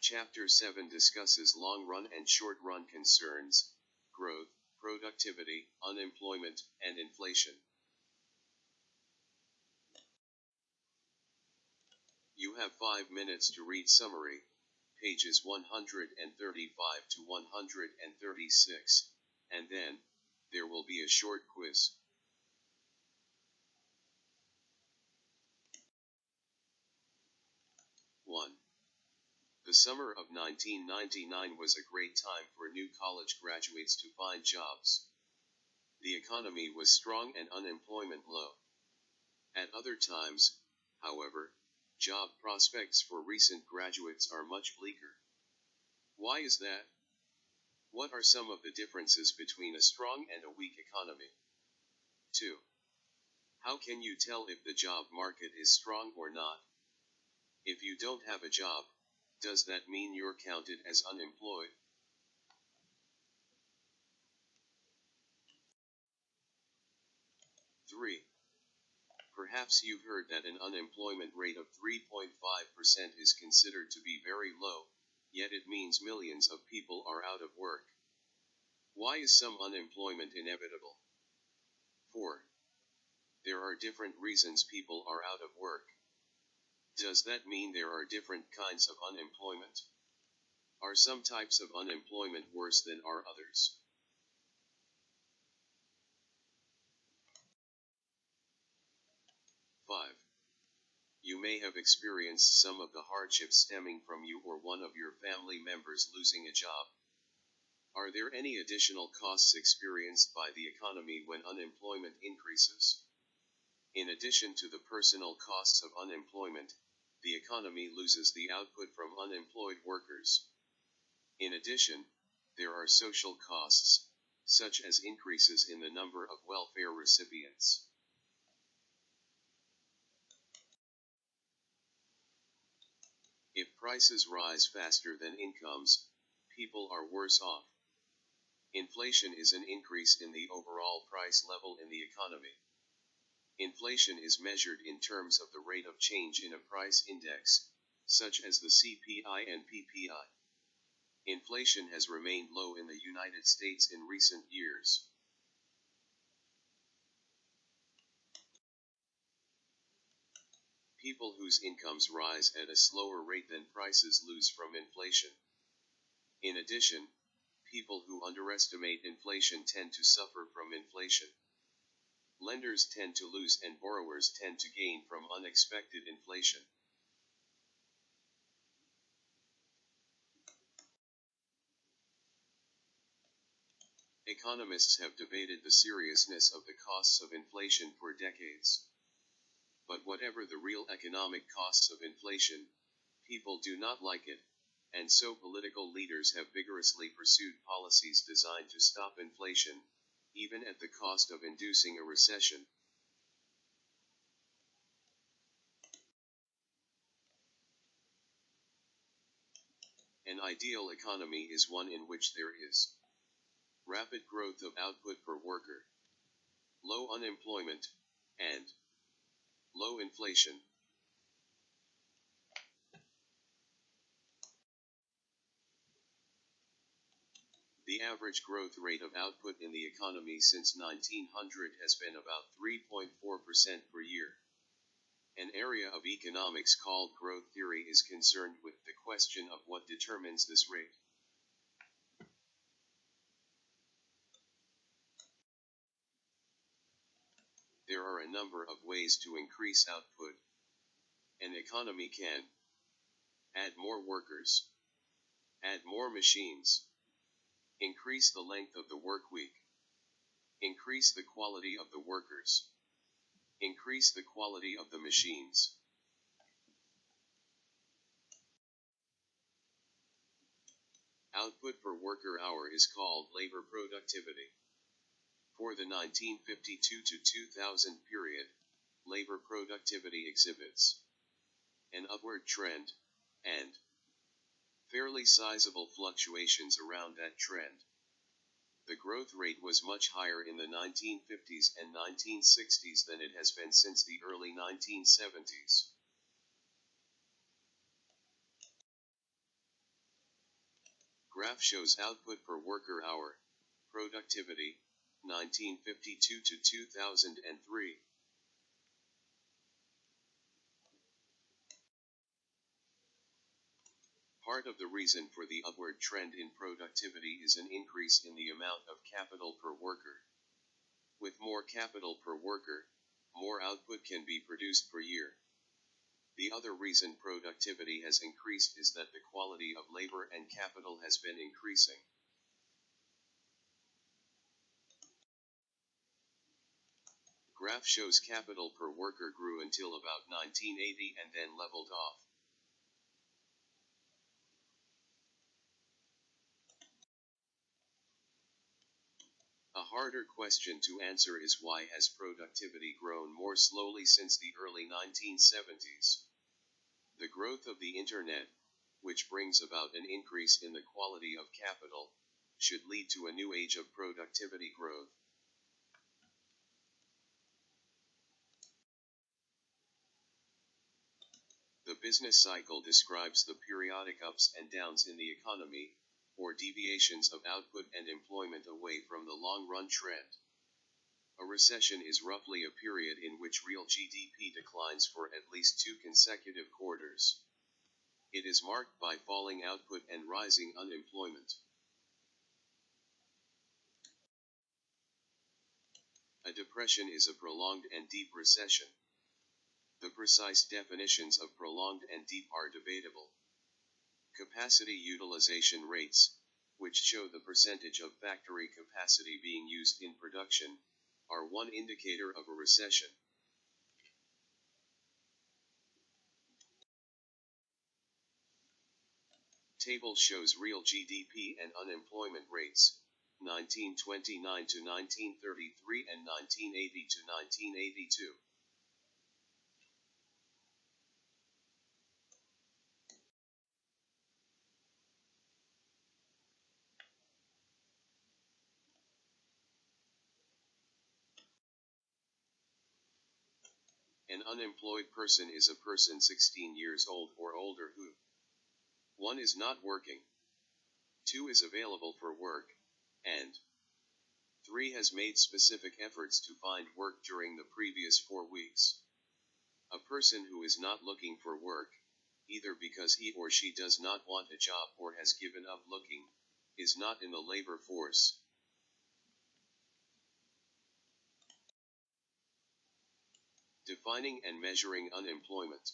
Chapter 7 discusses long-run and short-run concerns, growth, productivity, unemployment, and inflation. You have 5 minutes to read summary, pages 135 to 136, and then, there will be a short quiz. The summer of 1999 was a great time for new college graduates to find jobs. The economy was strong and unemployment low. At other times, however, job prospects for recent graduates are much bleaker. Why is that? What are some of the differences between a strong and a weak economy? 2. How can you tell if the job market is strong or not? If you don't have a job, does that mean you're counted as unemployed? Three. Perhaps you've heard that an unemployment rate of 3.5% is considered to be very low, yet it means millions of people are out of work. Why is some unemployment inevitable? 4. There are different reasons people are out of work. Does that mean there are different kinds of unemployment? Are some types of unemployment worse than are others? Five. You may have experienced some of the hardships stemming from you or one of your family members losing a job. Are there any additional costs experienced by the economy when unemployment increases? In addition to the personal costs of unemployment, the economy loses the output from unemployed workers. In addition, there are social costs, such as increases in the number of welfare recipients. If prices rise faster than incomes, people are worse off. Inflation is an increase in the overall price level in the economy. Inflation is measured in terms of the rate of change in a price index, such as the CPI and PPI. Inflation has remained low in the United States in recent years. People whose incomes rise at a slower rate than prices lose from inflation. In addition, people who underestimate inflation tend to suffer from inflation. Lenders tend to lose and borrowers tend to gain from unexpected inflation. Economists have debated the seriousness of the costs of inflation for decades. But whatever the real economic costs of inflation, people do not like it, and so political leaders have vigorously pursued policies designed to stop inflation, even at the cost of inducing a recession. An ideal economy is one in which there is rapid growth of output per worker, low unemployment, and low inflation. The average growth rate of output in the economy since 1900 has been about 3.4% per year. An area of economics called growth theory is concerned with the question of what determines this rate. There are a number of ways to increase output. An economy can add more workers, add more machines, increase the length of the work week, increase the quality of the workers, increase the quality of the machines. Output per worker hour is called labor productivity. For the 1952 to 2000 period, labor productivity exhibits an upward trend, and fairly sizable fluctuations around that trend. The growth rate was much higher in the 1950s and 1960s than it has been since the early 1970s. Graph shows output per worker hour, productivity, 1952 to 2003. Part of the reason for the upward trend in productivity is an increase in the amount of capital per worker. With more capital per worker, more output can be produced per year. The other reason productivity has increased is that the quality of labor and capital has been increasing. Graph shows capital per worker grew until about 1980 and then leveled off. A harder question to answer is why has productivity grown more slowly since the early 1970s? The growth of the internet, which brings about an increase in the quality of capital, should lead to a new age of productivity growth. The business cycle describes the periodic ups and downs in the economy, or deviations of output and employment away from the long-run trend. A recession is roughly a period in which real GDP declines for at least 2 consecutive quarters. It is marked by falling output and rising unemployment. A depression is a prolonged and deep recession. The precise definitions of prolonged and deep are debatable. Capacity utilization rates, which show the percentage of factory capacity being used in production, are one indicator of a recession. Table shows real GDP and unemployment rates, 1929 to 1933 and 1980 to 1982. An unemployed person is a person 16 years old or older who 1. is not working, 2. is available for work, and 3. has made specific efforts to find work during the previous 4 weeks. A person who is not looking for work, either because he or she does not want a job or has given up looking, is not in the labor force. Defining and measuring unemployment.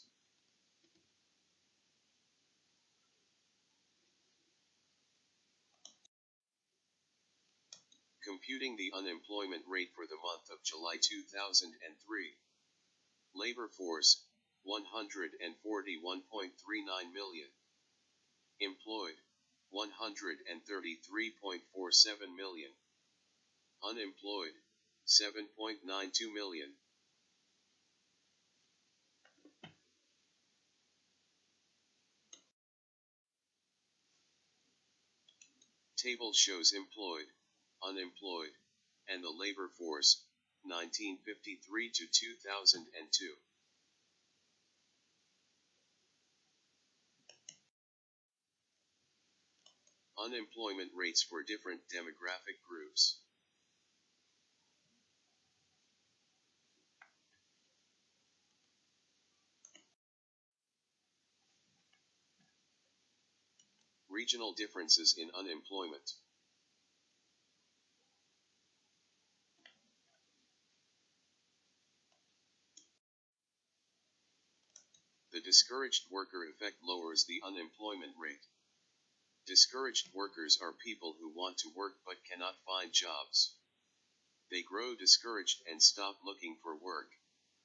Computing the unemployment rate for the month of July 2003. Labor force, 141.39 million. Employed, 133.47 million. Unemployed, 7.92 million. Table shows employed, unemployed, and the labor force, 1953 to 2002. Unemployment rates for different demographic groups. Regional differences in unemployment. The discouraged worker effect lowers the unemployment rate. Discouraged workers are people who want to work but cannot find jobs. They grow discouraged and stop looking for work,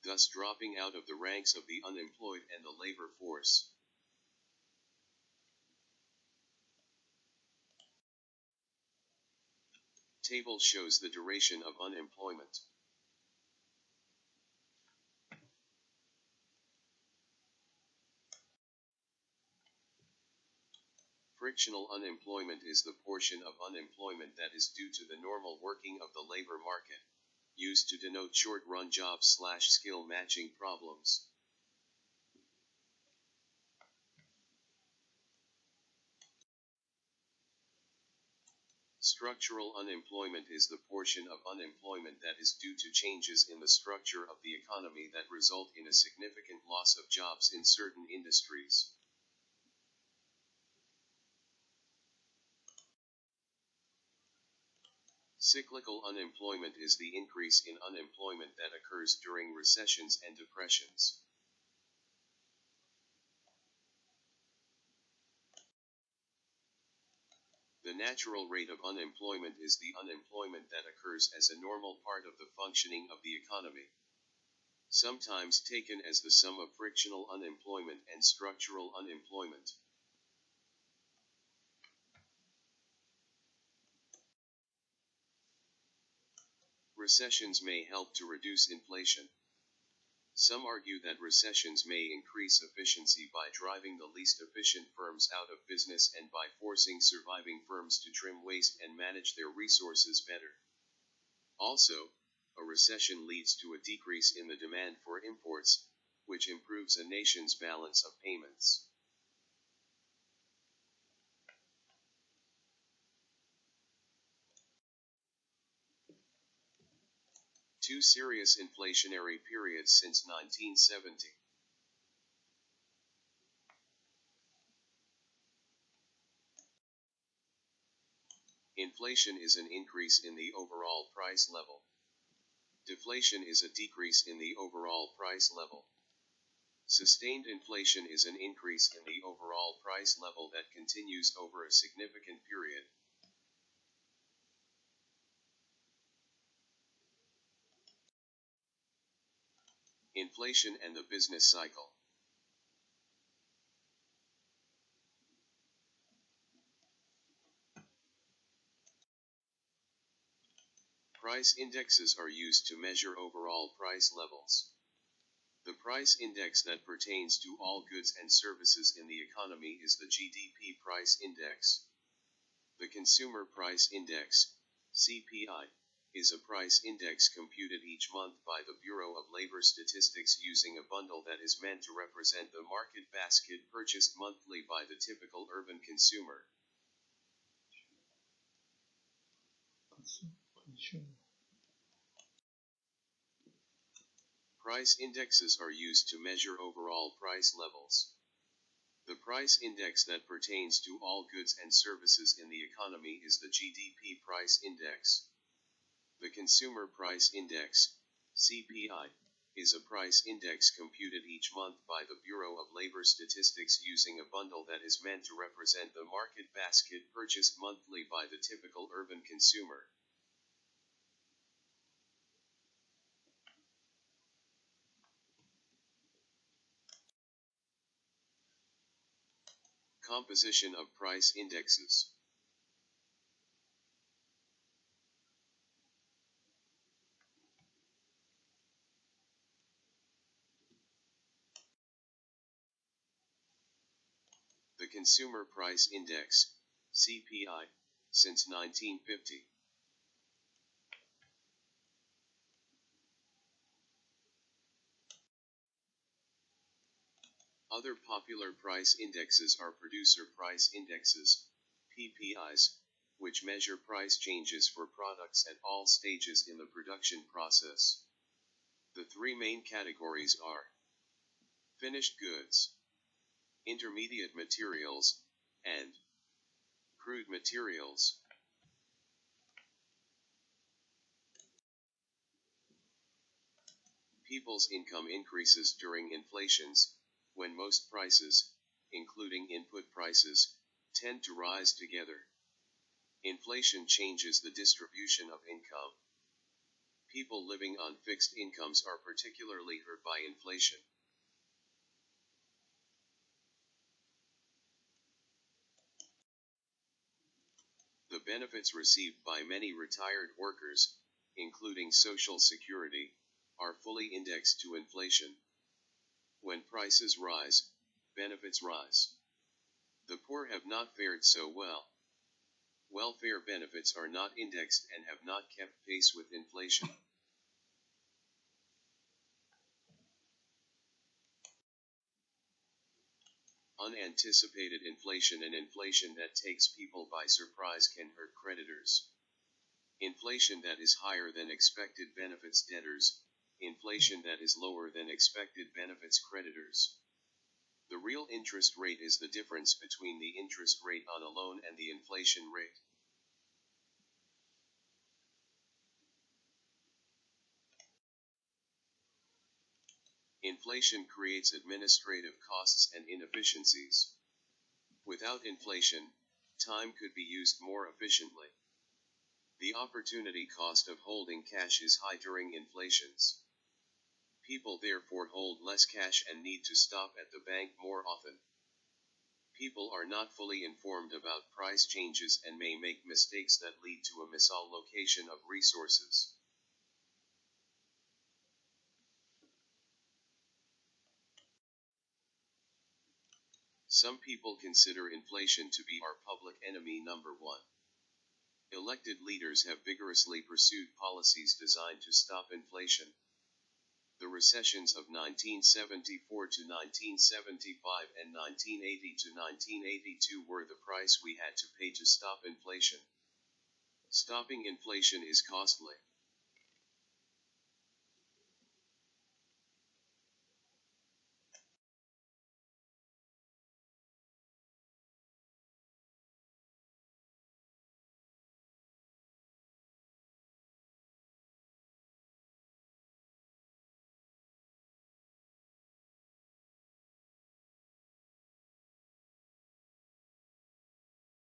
thus dropping out of the ranks of the unemployed and the labor force. Table shows the duration of unemployment. Frictional unemployment is the portion of unemployment that is due to the normal working of the labor market, used to denote short-run job/skill matching problems. Structural unemployment is the portion of unemployment that is due to changes in the structure of the economy that result in a significant loss of jobs in certain industries. Cyclical unemployment is the increase in unemployment that occurs during recessions and depressions. The natural rate of unemployment is the unemployment that occurs as a normal part of the functioning of the economy, sometimes taken as the sum of frictional unemployment and structural unemployment. Recessions may help to reduce inflation. Some argue that recessions may increase efficiency by driving the least efficient firms out of business and by forcing surviving firms to trim waste and manage their resources better. Also, a recession leads to a decrease in the demand for imports, which improves a nation's balance of payments. Two serious inflationary periods since 1970. Inflation is an increase in the overall price level. Deflation is a decrease in the overall price level. Sustained inflation is an increase in the overall price level that continues over a significant period. Inflation and the business cycle. Price indexes are used to measure overall price levels. The price index that pertains to all goods and services in the economy is the GDP price index. The Consumer Price Index, CPI, is a price index computed each month by the Bureau of Labor Statistics using a bundle that is meant to represent the market basket purchased monthly by the typical urban consumer. Price indexes are used to measure overall price levels. The price index that pertains to all goods and services in the economy is the GDP price index. The Consumer Price Index, CPI, is a price index computed each month by the Bureau of Labor Statistics using a bundle that is meant to represent the market basket purchased monthly by the typical urban consumer. Composition of price indexes. The Consumer Price Index, CPI, since 1950. Other popular price indexes are Producer Price Indexes, PPIs, which measure price changes for products at all stages in the production process. The three main categories are finished goods, intermediate materials, and crude materials. People's income increases during inflations, when most prices, including input prices, tend to rise together. Inflation changes the distribution of income. People living on fixed incomes are particularly hurt by inflation. The benefits received by many retired workers, including Social Security, are fully indexed to inflation. When prices rise, benefits rise. The poor have not fared so well. Welfare benefits are not indexed and have not kept pace with inflation. Unanticipated inflation and inflation that takes people by surprise can hurt creditors. Inflation that is higher than expected benefits debtors. Inflation that is lower than expected benefits creditors. The real interest rate is the difference between the interest rate on a loan and the inflation rate. Inflation creates administrative costs and inefficiencies. Without inflation, time could be used more efficiently. The opportunity cost of holding cash is high during inflations. People therefore hold less cash and need to stop at the bank more often. People are not fully informed about price changes and may make mistakes that lead to a misallocation of resources. Some people consider inflation to be our public enemy number one. Elected leaders have vigorously pursued policies designed to stop inflation. The recessions of 1974 to 1975 and 1980 to 1982 were the price we had to pay to stop inflation. Stopping inflation is costly.